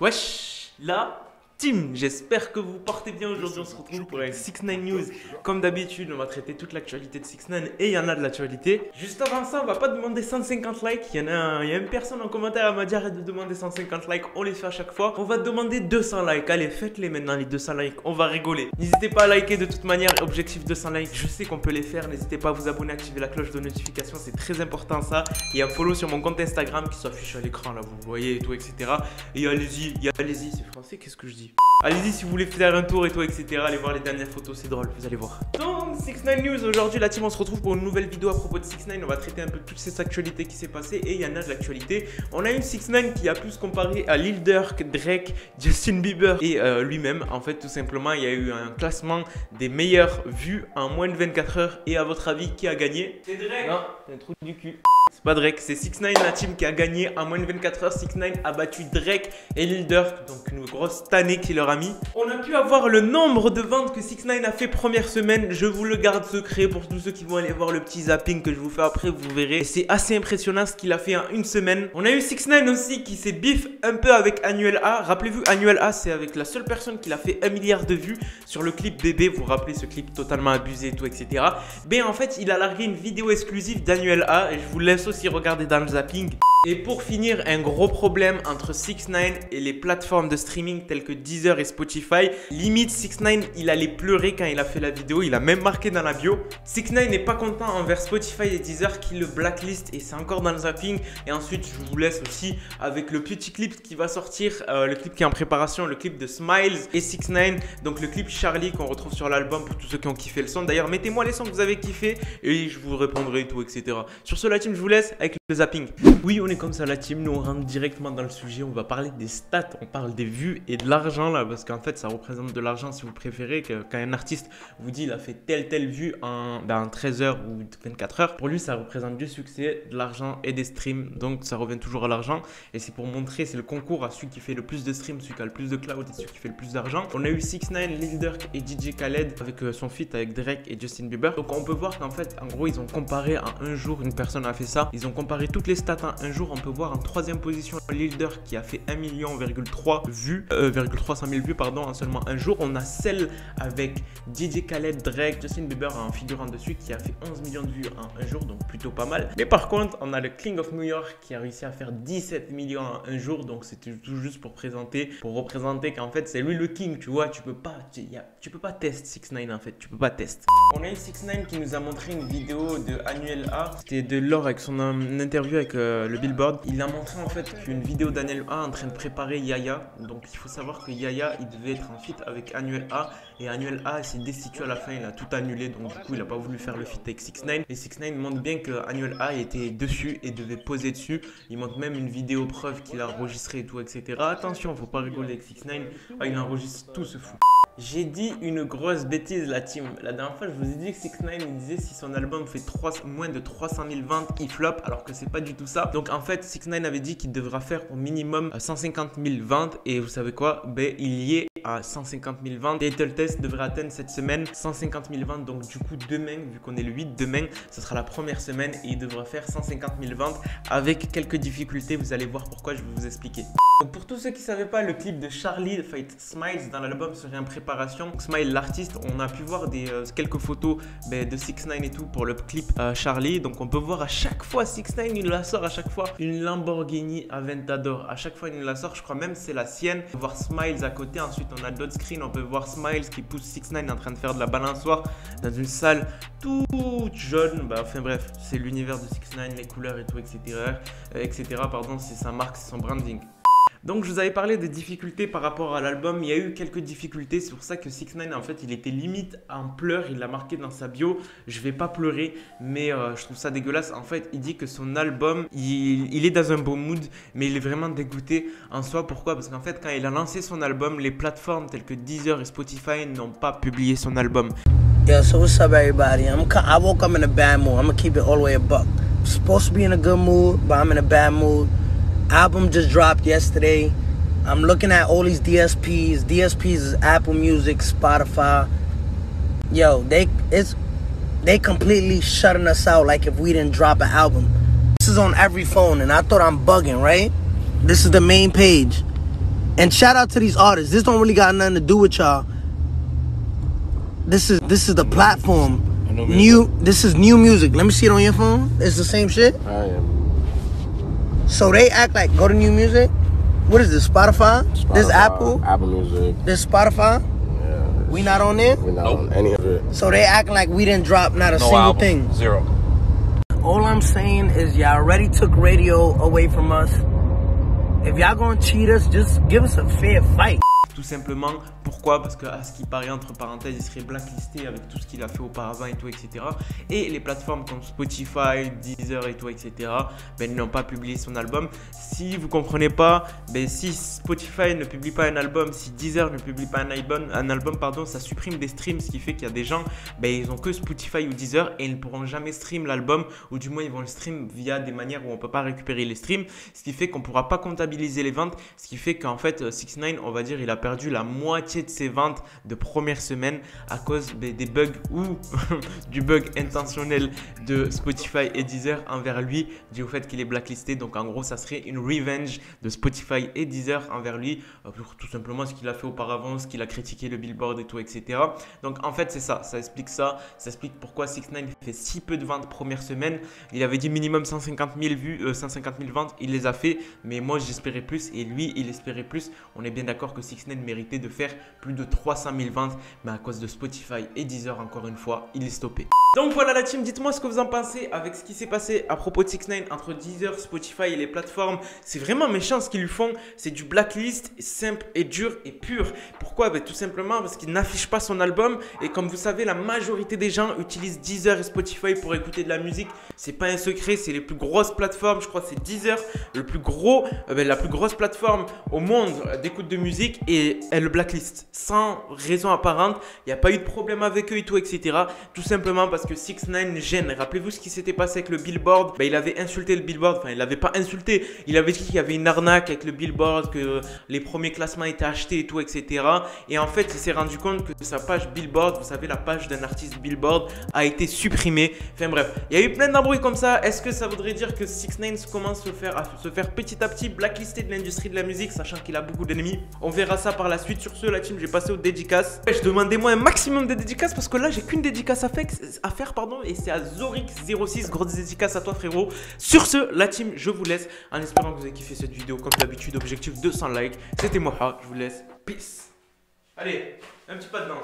Wesh, la team, j'espère que vous portez bien. Aujourd'hui on se retrouve pour un 6ix9ine News. Comme d'habitude, on va traiter toute l'actualité de 6ix9ine et il y en a de l'actualité. Juste avant ça, on va pas demander 150 likes. Il y a une personne en commentaire, elle m'a dit arrête de demander 150 likes, on les fait à chaque fois. On va demander 200 likes, allez faites-les maintenant les 200 likes, on va rigoler. N'hésitez pas à liker de toute manière, objectif 200 likes, je sais qu'on peut les faire. N'hésitez pas à vous abonner, activer la cloche de notification, c'est très important ça. Et un follow sur mon compte Instagram qui s'affiche à l'écran là, vous voyez et tout, etc. Et allez-y, c'est français, qu'est-ce que je dis? Allez-y si vous voulez faire un tour et tout, etc. Allez voir les dernières photos, c'est drôle, vous allez voir. Donc 6ix9ine News, aujourd'hui la team on se retrouve pour une nouvelle vidéo à propos de 6ix9ine. On va traiter un peu toutes ces actualités qui s'est passées et il y en a de l'actualité. On a une 6ix9ine qui a pu se comparer à Lil Durk, Drake, Justin Bieber et lui-même. En fait tout simplement il y a eu un classement des meilleures vues en moins de 24 heures. Et à votre avis qui a gagné? C'est Drake. Non, c'est un trou du cul. C'est pas Drake, c'est 6ix9ine la team qui a gagné en moins de 24 heures. 6ix9ine a battu Drake et Lil Durk, donc une grosse tannée qui leur a mis. On a pu avoir le nombre de ventes que 6ix9ine a fait première semaine. Je vous le garde secret pour tous ceux qui vont aller voir le petit zapping que je vous fais après, vous verrez. C'est assez impressionnant ce qu'il a fait en une semaine. On a eu 6ix9ine aussi qui s'est bif un peu avec Annuel A. Rappelez-vous, Annuel A, c'est avec la seule personne qui a fait 1 milliard de vues sur le clip Bébé. Vous vous rappelez ce clip totalement abusé et tout, etc. Mais en fait, il a largué une vidéo exclusive d'Annuel A et je vous laisse aussi regarder dans le zapping. Et pour finir, un gros problème entre 6ix9ine et les plateformes de streaming telles que Deezer et Spotify. Limite 6ix9ine, il allait pleurer quand il a fait la vidéo, il a même marqué dans la bio. 6ix9ine n'est pas content envers Spotify et Deezer qui le blacklist et c'est encore dans le zapping. Et ensuite, je vous laisse aussi avec le petit clip qui va sortir, le clip qui est en préparation, le clip de Smiles et 6ix9ine. Donc le clip Charlie qu'on retrouve sur l'album pour tous ceux qui ont kiffé le son. D'ailleurs, mettez-moi les sons que vous avez kiffé et je vous répondrai et tout, etc. Sur ce, la team, je vous laisse avec le zapping. Oui, on est comme ça la team, nous on rentre directement dans le sujet, on va parler des stats, on parle des vues et de l'argent là, parce qu'en fait ça représente de l'argent si vous préférez, que quand un artiste vous dit il a fait telle vue en 13 heures ou 24 heures, pour lui ça représente du succès, de l'argent et des streams, donc ça revient toujours à l'argent et c'est pour montrer, c'est le concours à celui qui fait le plus de streams, celui qui a le plus de cloud et celui qui fait le plus d'argent. On a eu 6ix9ine, Lil Durk et DJ Khaled avec son feat avec Drake et Justin Bieber, donc on peut voir qu'en fait en gros ils ont comparé en un jour, une personne a fait ça, ils ont comparé toutes les stats en un jour. On peut voir en 3e position Lil Durk qui a fait 1,3 million vues, 300 000 vues pardon, en seulement un jour. On a celle avec DJ Khaled, Drake, Justin Bieber en figurant dessus qui a fait 11 millions de vues en un jour, donc plutôt pas mal. Mais par contre, on a le King of New York qui a réussi à faire 17 millions en un jour, donc c'était tout juste pour représenter qu'en fait c'est lui le king, tu vois, tu peux pas test 6ix9ine en fait, tu peux pas test. On a eu 6ix9ine qui nous a montré une vidéo de Annuel A, c'était de l'or avec son interview avec le Billboard. Il a montré en fait qu'une vidéo d'Annuel A en train de préparer Yaya. Donc il faut savoir que Yaya il devait être en feat avec Annuel A et Annuel A s'est destitué à la fin, il a tout annulé, donc du coup il a pas voulu faire le feat avec 6ix9ine. Et 6ix9ine montre bien que Annuel A était dessus et devait poser dessus. Il montre même une vidéo preuve qu'il a enregistré et tout, etc. Attention, faut pas rigoler avec 6ix9ine. Ah, il enregistre tout ce fou. J'ai dit une grosse bêtise la team. La dernière fois je vous ai dit que 6ix9ine il disait si son album fait moins de 300 000 ventes il flop, alors que c'est pas du tout ça. Donc en fait 6ix9ine avait dit qu'il devra faire au minimum 150 000 ventes et vous savez quoi, ben il y est à 150 000 ventes. Little Test devrait atteindre cette semaine 150 000 ventes, donc du coup demain, vu qu'on est le 8 demain, ce sera la première semaine et il devra faire 150 000 ventes avec quelques difficultés, vous allez voir pourquoi, je vais vous expliquer. Donc pour tous ceux qui ne savaient pas, le clip de Charlie Fight Smiles dans l'album serait en préparation. Smile l'artiste, on a pu voir quelques photos de 6ix9ine et tout pour le clip Charlie. Donc on peut voir à chaque fois 6ix9ine il la sort à chaque fois une Lamborghini Aventador. À chaque fois il la sort, je crois même c'est la sienne. On peut voir Smiles à côté, ensuite on a d'autres screens, on peut voir Smiles qui pousse 6ix9ine en train de faire de la balançoire dans une salle toute jaune. Enfin bref, c'est l'univers de 6ix9ine, les couleurs et tout, etc. Pardon, c'est sa marque, c'est son branding. Donc je vous avais parlé des difficultés par rapport à l'album, il y a eu quelques difficultés, c'est pour ça que 6ix9ine en fait il était limite en pleurs, il l'a marqué dans sa bio, je vais pas pleurer mais je trouve ça dégueulasse. En fait il dit que son album, il est dans un bon mood mais il est vraiment dégoûté en soi. Pourquoi? Parce qu'en fait quand il a lancé son album, les plateformes telles que Deezer et Spotify n'ont pas publié son album. Yo, so what's up everybody? I woke up in a bad mood, I'm gonna keep it all the way a buck. I'm supposed to be in a good mood, but I'm in a bad mood. Album just dropped yesterday. I'm looking at all these DSPs. DSPs is Apple Music, Spotify. Yo, they completely shutting us out like if we didn't drop an album. This is on every phone and I thought I'm bugging, right? This is the main page. And shout out to these artists. This don't really got nothing to do with y'all. This is the platform. This is new music. Let me see it on your phone. It's the same shit. I am. So they act like go to new music. What is this? Spotify? This Apple? Apple Music. This Spotify? Yeah. We not on there? We not on any of it. So they acting like we didn't drop not a single thing. Zero. All I'm saying is y'all already took radio away from us. If y'all gonna cheat us, just give us a fair fight. Tout simplement, pourquoi? Parce qu'à ce qui paraît, entre parenthèses, il serait blacklisté avec tout ce qu'il a fait auparavant et tout, etc. Et les plateformes comme Spotify, Deezer et tout, etc. Ben, n'ont pas publié son album. Si vous comprenez pas, ben, si Spotify ne publie pas un album, si Deezer ne publie pas un album, pardon, ça supprime des streams, ce qui fait qu'il y a des gens, ben, ils ont que Spotify ou Deezer et ils ne pourront jamais stream l'album, ou du moins ils vont le stream via des manières où on peut pas récupérer les streams, ce qui fait qu'on pourra pas comptabiliser les ventes, ce qui fait qu'en fait 6ix9ine, on va dire, il a perdu la moitié de ses ventes de première semaine à cause des bugs ou du bug intentionnel de Spotify et Deezer envers lui, dû au fait qu'il est blacklisté. Donc en gros, ça serait une revenge de Spotify et Deezer envers lui pour tout simplement ce qu'il a fait auparavant, ce qu'il a critiqué le Billboard et tout, etc. Donc en fait, c'est ça, ça explique ça. Ça explique pourquoi 6ix9ine fait si peu de ventes première semaine. Il avait dit minimum 150 000 vues, 150 000 ventes, il les a fait, mais moi j'espérais plus et lui il espérait plus. On est bien d'accord que 6ix9ine méritait de faire plus de 300 000 ventes, mais à cause de Spotify et Deezer, encore une fois, il est stoppé. Donc voilà la team, dites-moi ce que vous en pensez avec ce qui s'est passé à propos de 6ix9ine entre Deezer, Spotify et les plateformes. C'est vraiment méchant ce qu'ils lui font, c'est du blacklist simple et dur et pur. Pourquoi? Ben, tout simplement parce qu'il n'affiche pas son album et comme vous savez, la majorité des gens utilisent Deezer et Spotify pour écouter de la musique. C'est pas un secret, c'est les plus grosses plateformes, je crois que c'est Deezer, la plus grosse plateforme au monde d'écoute de musique et elle le blacklist sans raison apparente. Il n'y a pas eu de problème avec eux et tout, etc. Tout simplement parce que 6ix9ine gêne. Rappelez-vous ce qui s'était passé avec le Billboard. Ben, il avait insulté le Billboard, enfin il l'avait pas insulté, il avait dit qu'il y avait une arnaque avec le Billboard, que les premiers classements étaient achetés et tout, etc. Et en fait il s'est rendu compte que sa page Billboard, vous savez la page d'un artiste Billboard, a été supprimée. Enfin bref, il y a eu plein d'embrouilles comme ça. Est-ce que ça voudrait dire que 6ix9ine commence à se faire petit à petit blacklister de l'industrie de la musique, sachant qu'il a beaucoup d'ennemis? On verra ça par la suite. Sur ce, la team, j'ai passé aux dédicaces. Je demandais-moi un maximum de dédicaces parce que là, j'ai qu'une dédicace à faire, pardon, et c'est à Zorix06. Grosse dédicace à toi, frérot. Sur ce, la team, je vous laisse en espérant que vous avez kiffé cette vidéo. Comme d'habitude, objectif 200 likes. C'était Moha. Je vous laisse. Peace. Allez, un petit pas de danse.